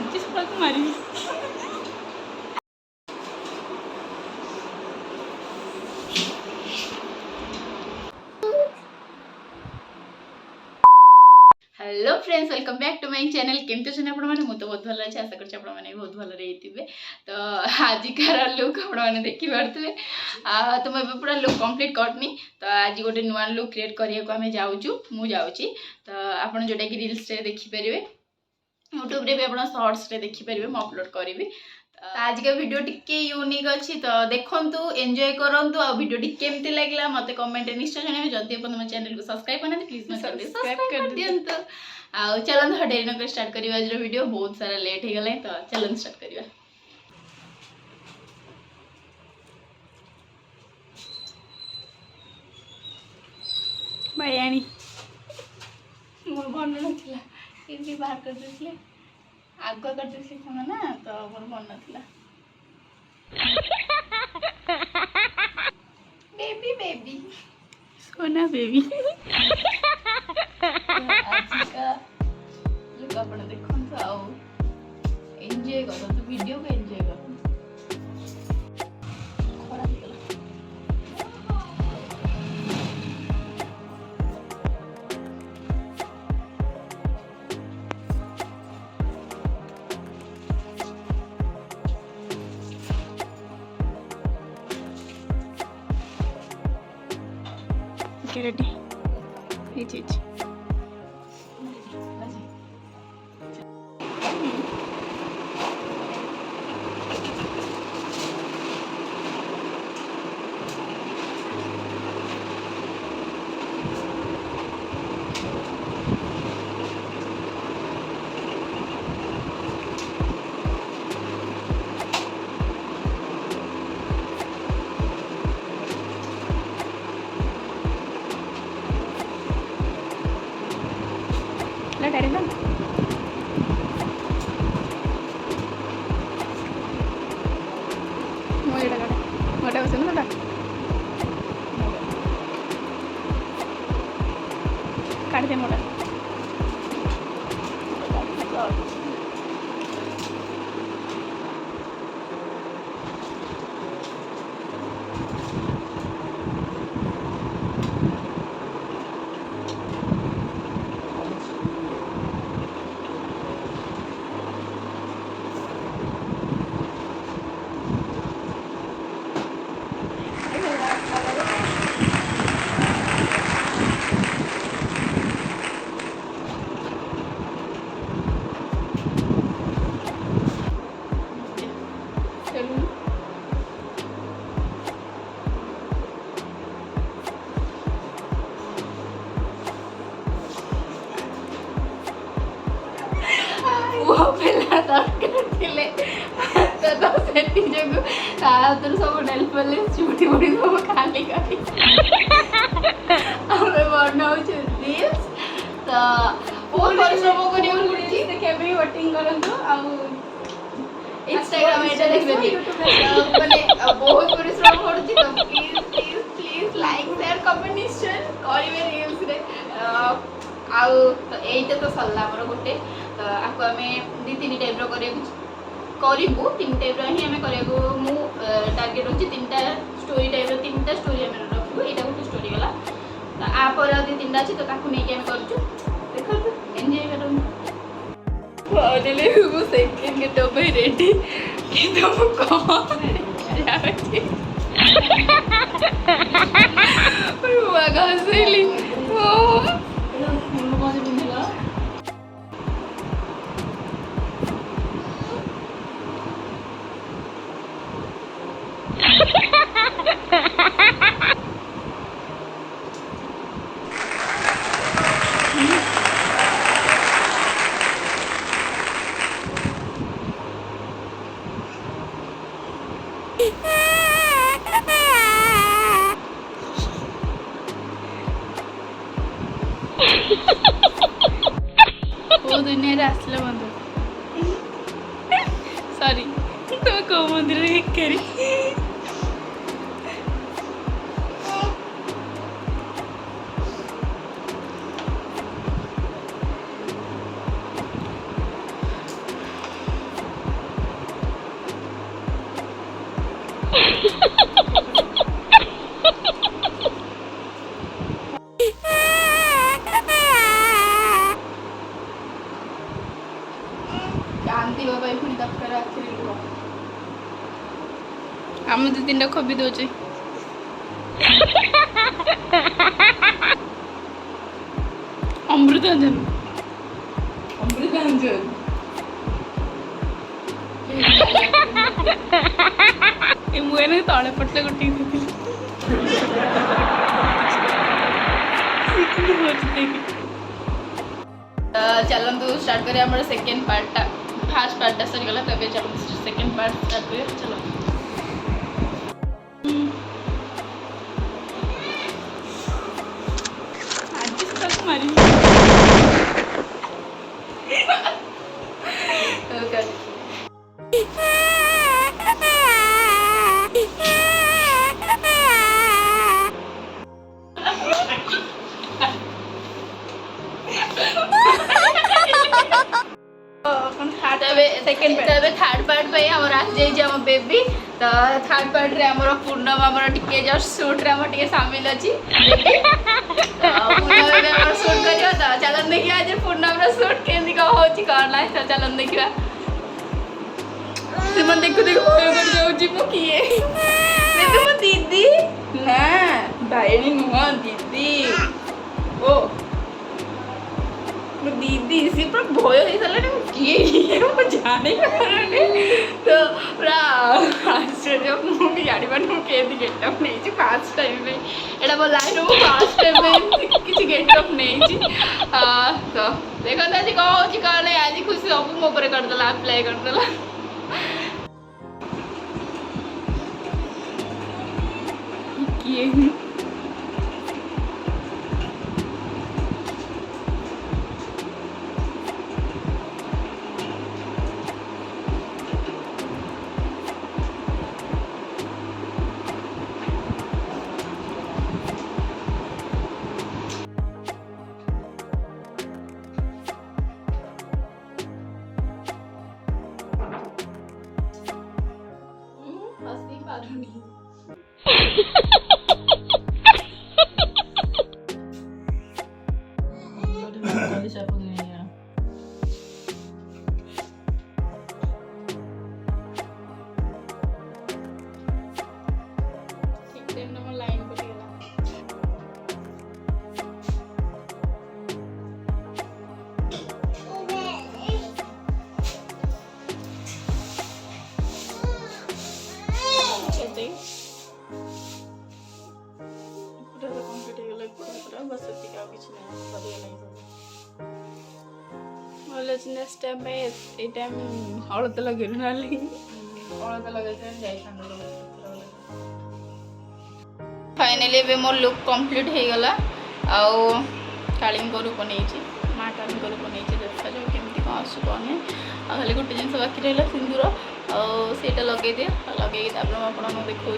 आज सकाळ मारी hello friends welcome back to my channel केमती अच्छे आपण मैंने मुझे बहुत भल अच्छे आशा कर बहुत भल रही तो आजिकार लुक आपने देखिपे तो मुझे पूरा लुक कंप्लीट करनी तो आज गोटे नुआ लुक क्रिएट करने जाऊँ मुझे तो आपड़ जोटा कि रील्स देखिपारे यूट्यूब रे भी आप शॉर्ट्स रे देखिपारे मुझे अपलोड करी तो आज का वीडियो टिके यूनिक अच्छी तो देखंतु एंजॉय करंतु आ वीडियो टी केमती लागला मते कमेंट निश्चय जणाबे जदि अपन मो चैनल को सब्सक्राइब करना प्लीज मो चैनल सब्सक्राइब कर दियंतु आ चलन तो डेरी न स्टार्ट करिवा आज वीडियो बहुत सारा लेट हे गला तो चलन स्टार्ट करिवा बायानी मोर मन नथिला केमती बाहर कर देथिले आग कर देथिले खाना ना तो मोर मन नथिला बेबी बेबी सोना बेबी आज का लुक अपन देखन तो आओ एंजॉय करो तो वीडियो को एंजॉय करो खराब हो गला Okay, ready? Hey, Dari mana? Mau ada kada? Mau ada usaha kada? Kada deh mau. सब नेल पॉलिश चूड़ी मुड़ी सब खाली खाली हमें बनाऊ रील्स तो बहुत परिश्रम करियो पड़ी देखिए भी वोटिंग करंतु आ इंस्टाग्राम एटा देखबे माने बहुत परिश्रम पड़ची तो please please please like share comment निश्चय करिवे रील्स रे आ तो एटा तो सल्ला हमर गोटे तो आको हमें दी तीन टाइप रो करिबू तीन टाइप रो ही हमें करियो मु टारगेट होची तीनटा स्टोरी टाइप रो तीनटा स्टोरी हमें रखबू एटा गोटे स्टोरी गला तो आ पर आदि तीनटा अछि तो ताकू नै के हम करछु देखो तो एन्जॉय करू फाइनली वो सेकंड के तो भाई रेडी कि तो कौन जावे छी पर वो गासली ओ दुनिया आसला बंधु सॉरी तुम को मंदिर करी दिवा भाई पुणी दरकार आखिरी लुह आम 2-3टा खबी दौचे अमृतांजन मुझे तले पटले गोटे चलतु स्टार्ट करें हमारा सेकेंड पार्टा फास्ट पार्टा सरीगला तब चलते सेकेंड पार्ट स्टार्ट करें चलो मारी थर्ड पार्ट पे आमर आम बेबी तो थर्ड पार्ट रे आमर पूर्णम आमर टिके जस्ट शूट रे आमर टिके शामिल अछि पूर्णम शूट करियो तो चलन देखिया जे पूर्णम रो शूट केंदी का होची करला तो चलन देखिया सिमन देखु देखु होय कर जाउ जी मु किए बेबी मो दीदी ना भाईनी नुआ दीदी ओ दीदी सी पूरा भय हो सारे किए जाने तो पूरा आश्चर्य मुझे जानी पार मुझे गेटअप नहीं फास्ट टाइम में एटा मो लाइफ में फास्ट टाइम में किसी गेटअप नहीं तो देखो आज कौन हो कौन नहीं आज खुशी सब मो पर करदेला अप्लाई करदेला किए नेक्स्ट टाइम पे ए टाइम हलद लगे नाली हलद लगे फाइनली ए मोर लुक कंप्लीट हो गला आउ कालिंग रूप नहीं माँ कालिंग रूप नहीं देखा जाओ केमती कौन आसु कौन खाली गोटे जिन बाकी रहा सिंदूर आईटा लगे दिए लगे आपको देखा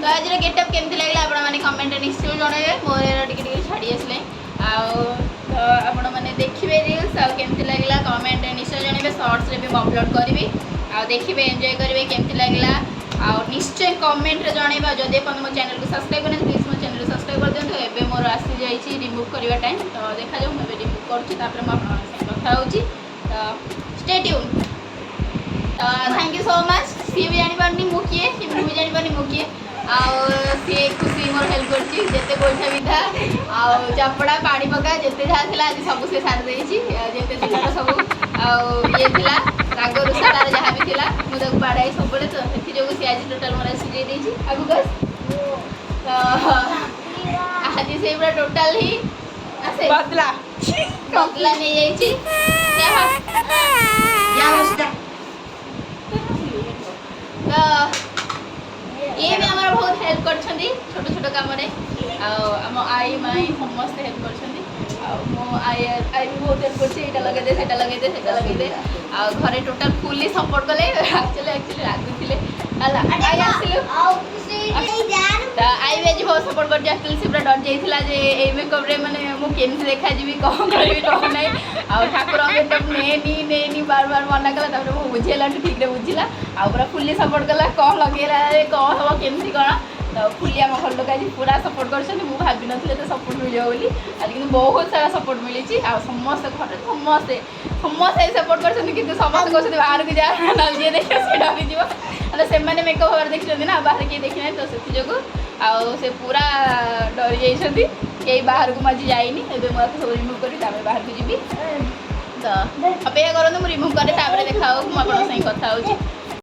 तो आज गेटअप केमती लगे आप कमेंट निश्चय जनइबे मोर टिके छाड़ी आसले आपण मैंने देखिए रील्स आमती लगे कमेंट निश्चय जनइबे शॉर्ट्स रे भी अपलोड करी देखिए एंजॉय करेंगे केमती लगे निश्चय कमेंट रे जनइबा जदि अपन मो चैनल को सब्सक्राइब करना प्लीज मो चैनल को सब्सक्राइब कर दिंतु एबे मोर आसी जाइछि रिमूव करबा टाइम तो देखा जाऊ मैं रिमूव करूछि तापर म आपन संग कथा होछि तो stay tune thank you so much see भी जानि पारनी मु किए सी भी जानि पारनी मु किए सी खुशी मोर हेल्प करछि जेते गोइठा विधा चपड़ा पानी पका जेते जहाँ थिला आज सब से सार देछि जेते दिन सब ये थिला राग रुसा तार जहाँ भी थिला मु ताको बाड़ाई सब बले तो सेति जो सी आज टोटल मोरा सिजे देछि आगु बस तो आज से पूरा टोटल ही आसे बदला नहीं जाइछि या बसता तो ये भी हमारा बहुत हेल्प कर छोट छोट काम आम आई माई समस्त हेल्प कर मो आई भी बहुत हेल्प कर लगे दे लगे दे लगे दे घरे टोटाल फुली सपोर्ट कले एक्चुअली रागुले आई भी आज बहुत सपोर्ट कर से पूरा डर जाइला जे ए मेकअप रे माने मु केमती देखा जीवी कौन करी कौन नहीं ठाकुर मेकअप नेनी बार बार मना कला बुझेला ठीक रे बुझिला पूरा फुली सपोर्ट कला कौन लगे कौन हम केमती कौन तो फुली आम घर लोक आज पूरा सपोर्ट कर भाभी नी तो सपोर्ट मिले बोली आज कि बहुत सारा सपोर्ट मिली आ समस्त घर समस्ते समस्ते सपोर्ट कर समस्त कहते बाहर को जा ना जी देख से डरी मतलब से मेकअप हमारे देखते ना बाहर किए देखी ना तो से पूरा डरी जाइए कई बाहर को मुझे जाइनी मुझे सब रिमुव करी बाहर को जी तो अपेक्षा करूँ मुझे रिमुव करे देखा मुझे कथा